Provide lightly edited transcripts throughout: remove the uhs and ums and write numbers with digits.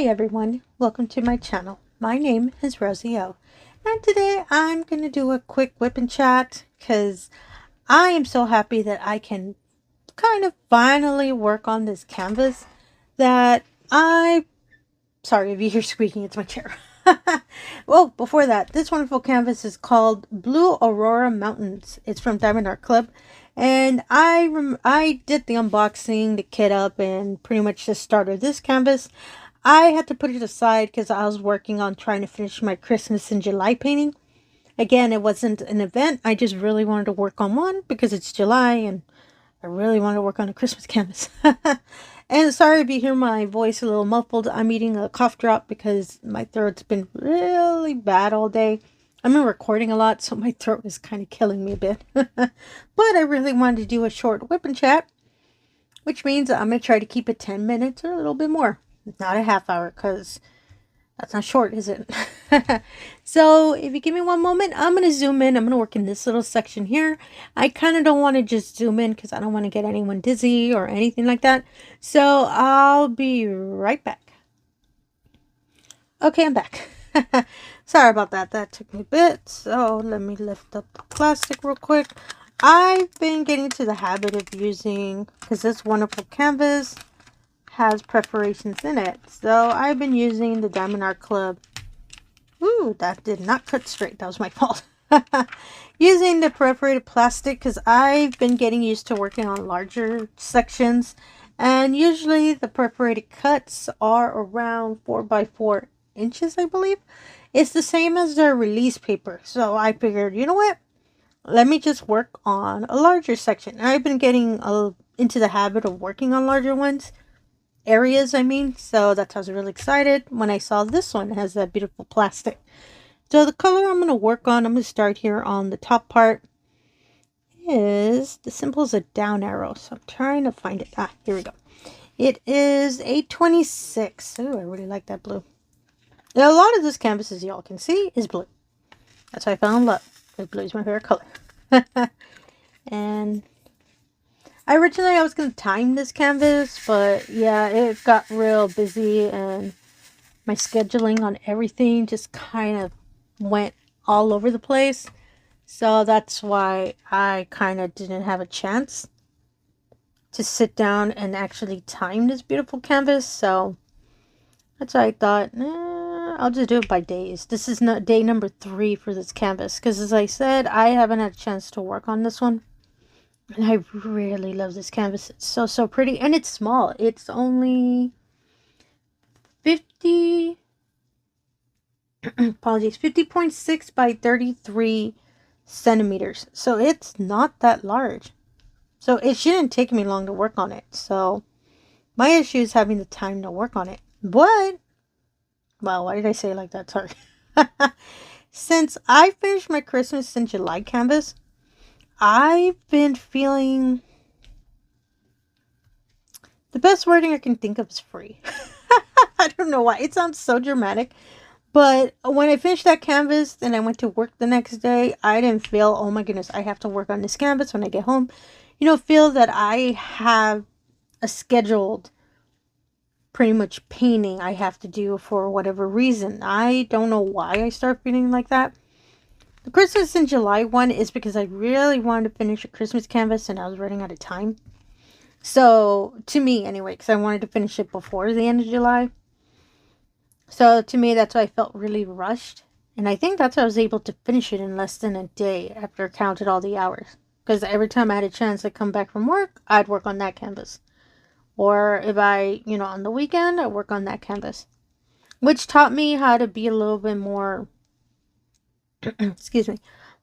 Hi everyone, welcome to my channel. My name is Rosy O, and today I'm going to do a quick whip and chat because I am so happy that I can kind of finally work on this canvas that sorry if you hear squeaking, it's my chair. Well, before that, this wonderful canvas is called Blue Aurora Mountains. It's from diamondartclub, and I did the unboxing, the kit up, and pretty much just started this canvas. I had to put it aside because I was working on trying to finish my Christmas in July painting. Again, it wasn't an event. I just really wanted to work on one because it's July and I really wanted to work on a Christmas canvas. And sorry if you hear my voice a little muffled. I'm eating a cough drop because my throat's been really bad all day. I've been recording a lot, so my throat is kind of killing me a bit. But I really wanted to do a short whip and chat, which means I'm going to try to keep it 10 minutes or a little bit more. Not a half hour, because that's not short, is it? So if you give me one moment, I'm going to zoom in. I'm going to work in this little section here. I kind of don't want to just zoom in because I don't want to get anyone dizzy or anything like that. So I'll be right back. Okay, I'm back. Sorry about that. That took me a bit. So let me lift up the plastic real quick. I've been getting into the habit of using, because this wonderful canvas has perforations in it, so I've been using the diamondartclub. Ooh, that did not cut straight. That was my fault. Using the perforated plastic because I've been getting used to working on larger sections, and usually the perforated cuts are around 4 by 4 inches, I believe. It's the same as the release paper, so I figured, you know what, let me just work on a larger section. I've been getting into the habit of working on larger ones. Areas, I mean, so that's why I was really excited when I saw this one. It has that beautiful plastic. So the color I'm going to work on, I'm going to start here on the top part, is the symbol is a down arrow, so I'm trying to find it. Here we go. It is a 26. Ooh, I really like that blue. Now, a lot of this canvas, as y'all can see, is blue. That's why I fell in love, because blue is my favorite color. And originally I was going to time this canvas, but yeah, it got real busy and my scheduling on everything just kind of went all over the place. So that's why I kind of didn't have a chance to sit down and actually time this beautiful canvas. So that's why I thought, I'll just do it by days. This is not day number 3 for this canvas because, as I said, I haven't had a chance to work on this one. And I really love this canvas. It's so pretty. And it's small. It's only 50.6 by 33 centimeters. So it's not that large. So it shouldn't take me long to work on it. So my issue is having the time to work on it. But, well, why did I say it like that? Sorry. Since I finished my Christmas in July canvas, I've been feeling, the best wording I can think of is free. I don't know why. It sounds so dramatic. But when I finished that canvas and I went to work the next day, I didn't feel, oh my goodness, I have to work on this canvas when I get home. You know, feel that I have a scheduled pretty much painting I have to do for whatever reason. I don't know why I start feeling like that. The Christmas in July one is because I really wanted to finish a Christmas canvas and I was running out of time. So, to me anyway, because I wanted to finish it before the end of July. So, to me, that's why I felt really rushed. And I think that's why I was able to finish it in less than a day after I counted all the hours. Because every time I had a chance to come back from work, I'd work on that canvas. Or if I, on the weekend, I'd work on that canvas. Which taught me how to be a little bit more, excuse me,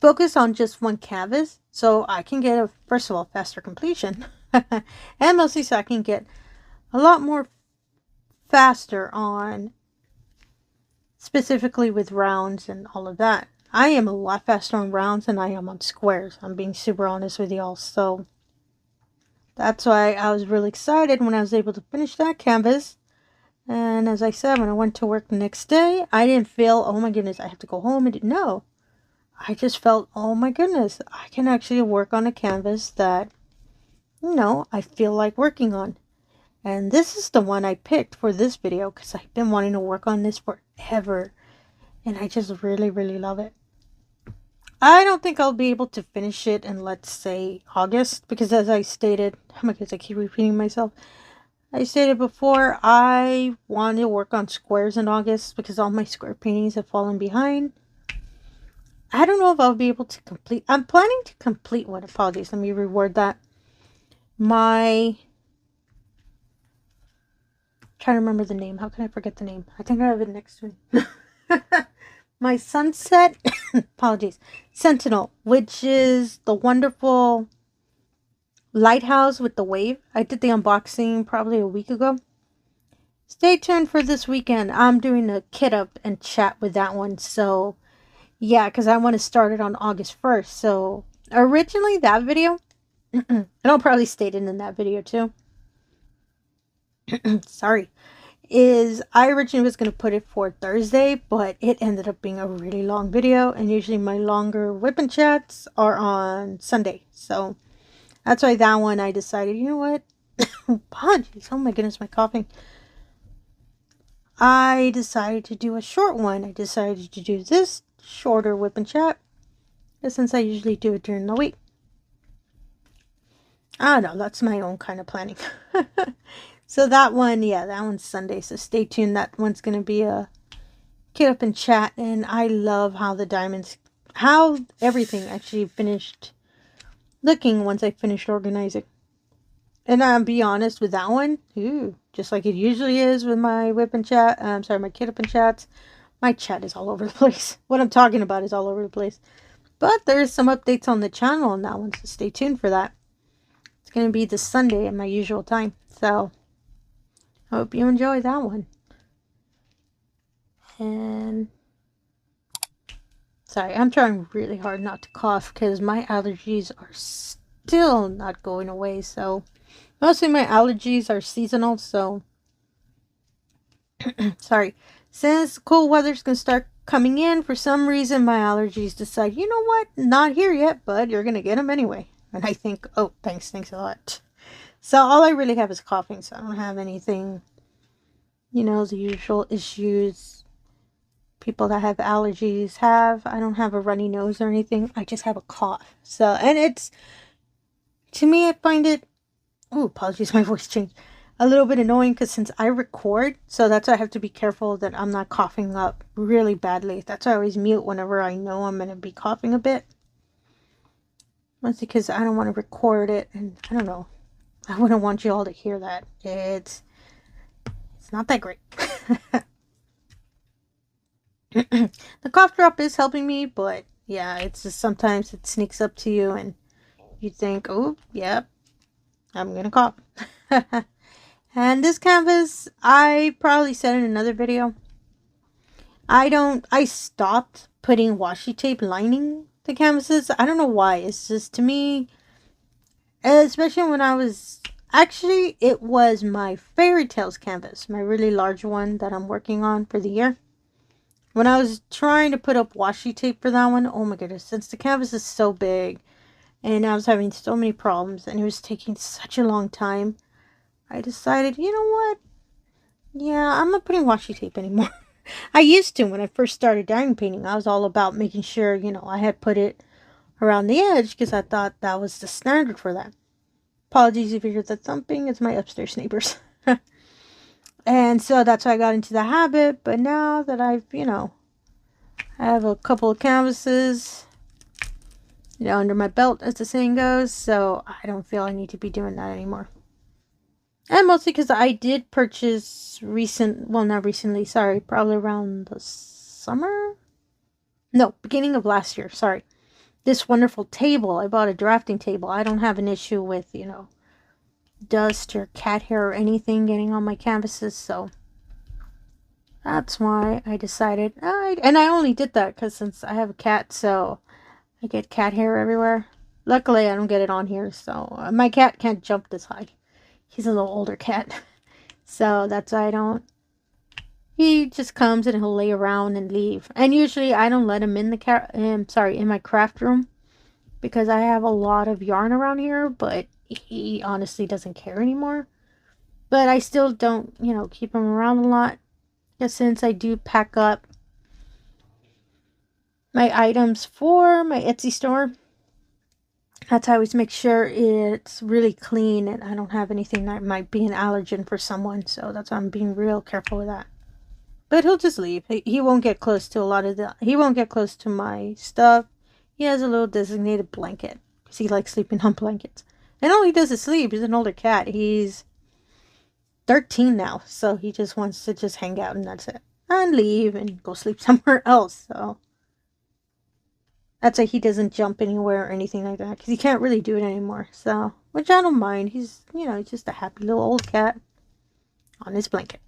focus on just one canvas. So I can get, first of all, faster completion. And mostly so I can get a lot more faster on, specifically with rounds and all of that. I am a lot faster on rounds than I am on squares. I'm being super honest with y'all. So that's why I was really excited when I was able to finish that canvas. And as I said, when I went to work the next day, I didn't feel, oh my goodness, I have to go home. No. I just felt, oh my goodness, I can actually work on a canvas that, I feel like working on. And this is the one I picked for this video because I've been wanting to work on this forever. And I just really, really love it. I don't think I'll be able to finish it in, let's say, August. Because as I stated, oh my goodness, I keep repeating myself. I stated before, I want to work on squares in August because all my square paintings have fallen behind. I don't know if I'll be able to complete. I'm planning to complete one. Apologies. Let me reword that. Trying to remember the name. How can I forget the name? I think I have it next to me. My sunset. Apologies. Sentinel, which is the wonderful lighthouse with the wave. I did the unboxing probably a week ago. Stay tuned for this weekend. I'm doing a kit up and chat with that one. So yeah, because I want to start it on August 1st. So originally that video, and I'll probably state it in that video too. Sorry. I originally was going to put it for Thursday, but it ended up being a really long video. And usually my longer whip and chats are on Sunday. So that's why that one I decided, you know what? Apologies. Oh my goodness, my coughing. I decided to do a short one. I decided to do this shorter whip and chat since I usually do it during the week. I don't know, that's my own kind of planning. So that one, yeah, that one's Sunday, so stay tuned. That one's going to be a kit up and chat. And I love how the diamonds, how everything actually finished looking once I finished organizing. And I'll be honest with that one, just like it usually is with my whip and chat, my kit up and chats, my chat is all over the place. What I'm talking about is all over the place. But there's some updates on the channel on that one, so stay tuned for that. It's going to be this Sunday at my usual time. So I hope you enjoy that one. And sorry, I'm trying really hard not to cough because my allergies are still not going away. So mostly my allergies are seasonal. So sorry. Since cool weather's going to start coming in, for some reason my allergies decide, you know what, not here yet, but you're going to get them anyway. And I think, oh, thanks a lot. So all I really have is coughing, so I don't have anything, you know, the usual issues people that have allergies have. I don't have a runny nose or anything. I just have a cough. So, and it's, to me, I find it, oh, apologies, my voice changed, a little bit annoying because since I record, so that's why I have to be careful that I'm not coughing up really badly. That's why I always mute whenever I know I'm going to be coughing a bit. Mostly because I don't want to record it, and I don't know. I wouldn't want you all to hear that. It's not that great. The cough drop is helping me, but yeah, it's just sometimes it sneaks up to you and you think, oh, yep, I'm gonna cough. And this canvas, I probably said in another video, I stopped putting washi tape lining the canvases. I don't know why. It's just, to me, especially when I was, actually, it was my Fairy Tales canvas, my really large one that I'm working on for the year. When I was trying to put up washi tape for that one, oh my goodness, since the canvas is so big and I was having so many problems and it was taking such a long time, I decided, you know what? Yeah, I'm not putting washi tape anymore. I used to when I first started diamond painting. I was all about making sure, you know, I had put it around the edge because I thought that was the standard for that. Apologies if you hear the thumping. It's my upstairs neighbors. And so that's why I got into the habit. But now that I've, you know, I have a couple of canvases, you know, under my belt, as the saying goes. So I don't feel I need to be doing that anymore. And mostly because I did purchase not recently, sorry, probably around the summer? No, beginning of last year, sorry. This wonderful table. I bought a drafting table. I don't have an issue with, you know, dust or cat hair or anything getting on my canvases, so that's why I decided, and I only did that because since I have a cat, so I get cat hair everywhere. Luckily, I don't get it on here, so my cat can't jump this high. He's a little older cat, so that's why I don't. He just comes and he'll lay around and leave. And usually I don't let him in in my craft room because I have a lot of yarn around here, but he honestly doesn't care anymore. But I still don't, you know, keep them around a lot. Because since I do pack up my items for my Etsy store, that's how I always make sure it's really clean and I don't have anything that might be an allergen for someone. So that's why I'm being real careful with that. But he'll just leave. He won't get close to a lot of he won't get close to my stuff. He has a little designated blanket because he likes sleeping on blankets. And all he does is sleep. He's an older cat. He's 13 now. So he just wants to just hang out and that's it. And leave and go sleep somewhere else. So that's why he doesn't jump anywhere or anything like that. Because he can't really do it anymore. So, which I don't mind. He's, you know, just a happy little old cat on his blanket.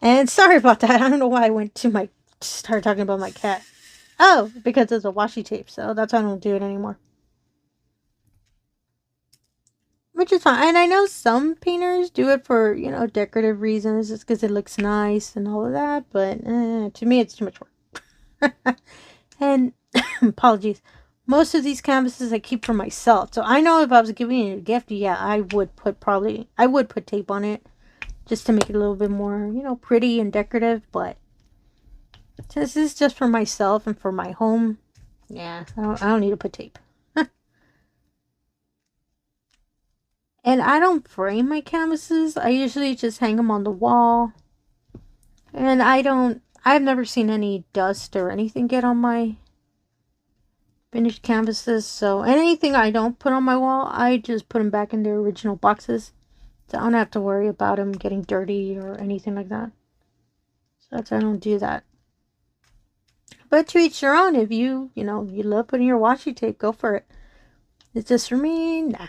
And sorry about that. I don't know why I went to started talking about my cat. Oh, because there's a washi tape. So that's why I don't do it anymore. Which is fine. And I know some painters do it for, you know, decorative reasons. Just because it looks nice and all of that. But to me, it's too much work. And apologies. Most of these canvases I keep for myself. So I know if I was giving it a gift, yeah, I would put tape on it. Just to make it a little bit more, you know, pretty and decorative. But since this is just for myself and for my home, yeah, I don't need to put tape. And I don't frame my canvases. I usually just hang them on the wall. And I've never seen any dust or anything get on my finished canvases. So anything I don't put on my wall, I just put them back in their original boxes. So I don't have to worry about them getting dirty or anything like that. So that's why I don't do that. But to each your own. If you love putting your washi tape, go for it. It's just for me, nah.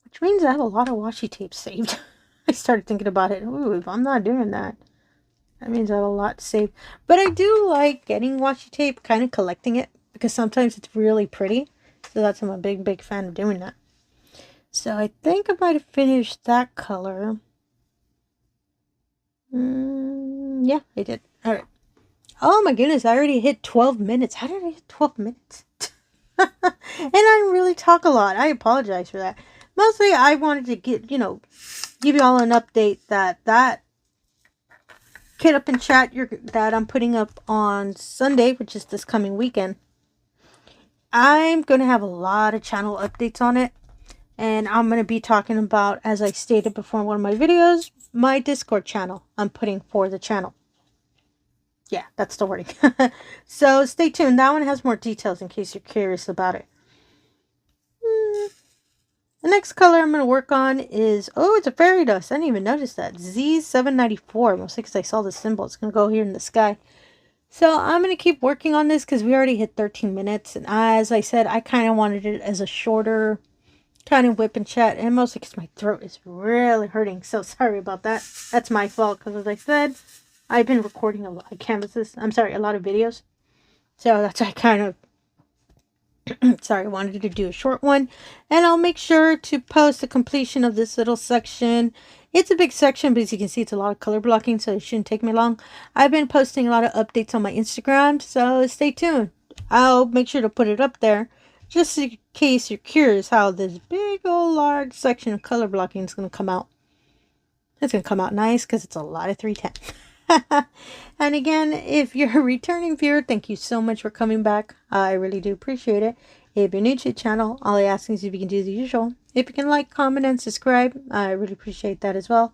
Which means I have a lot of washi tape saved. I started thinking about it. Ooh, if I'm not doing that, that means I have a lot saved. But I do like getting washi tape, kind of collecting it, because sometimes it's really pretty. So that's why I'm a big fan of doing that. So I think I might have finished that color. Yeah, I did. All right. Oh my goodness, I already hit 12 minutes. How did I hit 12 minutes? And I really talk a lot. I apologize for that. Mostly I wanted to give you all an update that kit up in chat that I'm putting up on Sunday, which is this coming weekend. I'm going to have a lot of channel updates on it. And I'm going to be talking about, as I stated before in one of my videos, my Discord channel I'm putting for the channel. Yeah, that's the wording. So stay tuned. That one has more details in case you're curious about it. The next color I'm going to work on is, oh, it's a fairy dust. I didn't even notice that. Z794. Mostly because I saw the symbol. It's going to go here in the sky. So I'm going to keep working on this because we already hit 13 minutes. And as I said, I kind of wanted it as a shorter kind of whip and chat. And mostly because my throat is really hurting. So sorry about that. That's my fault because, as I said, I've been recording a lot of canvases. I'm sorry, a lot of videos. So that's why I kind of, sorry, I wanted to do a short one. And I'll make sure to post the completion of this little section. It's a big section, but as you can see, it's a lot of color blocking, so it shouldn't take me long. I've been posting a lot of updates on my Instagram, so stay tuned. I'll make sure to put it up there, just in case you're curious how this big old large section of color blocking is going to come out. It's going to come out nice because it's a lot of 310. And again, if you're a returning viewer, thank you so much for coming back. I really do appreciate it. If you're new to the channel, all I ask is if you can do the usual. If you can like, comment, and subscribe, I really appreciate that as well.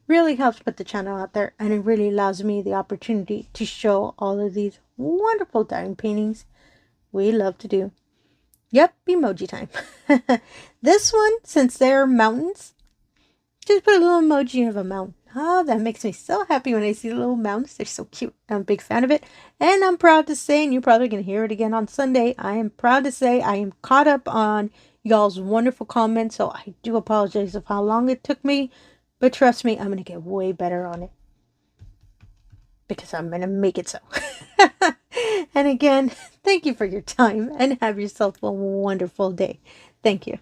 Really helps put the channel out there, and it really allows me the opportunity to show all of these wonderful diamond paintings we love to do. Yep, emoji time. This one, since they're mountains, just put a little emoji of a mountain. Oh, that makes me so happy when I see the little mountains. They're so cute. I'm a big fan of it. And I'm proud to say, and you're probably going to hear it again on Sunday, I am proud to say I am caught up on y'all's wonderful comments. So I do apologize of how long it took me. But trust me, I'm going to get way better on it. Because I'm going to make it so. And again, thank you for your time. And have yourself a wonderful day. Thank you.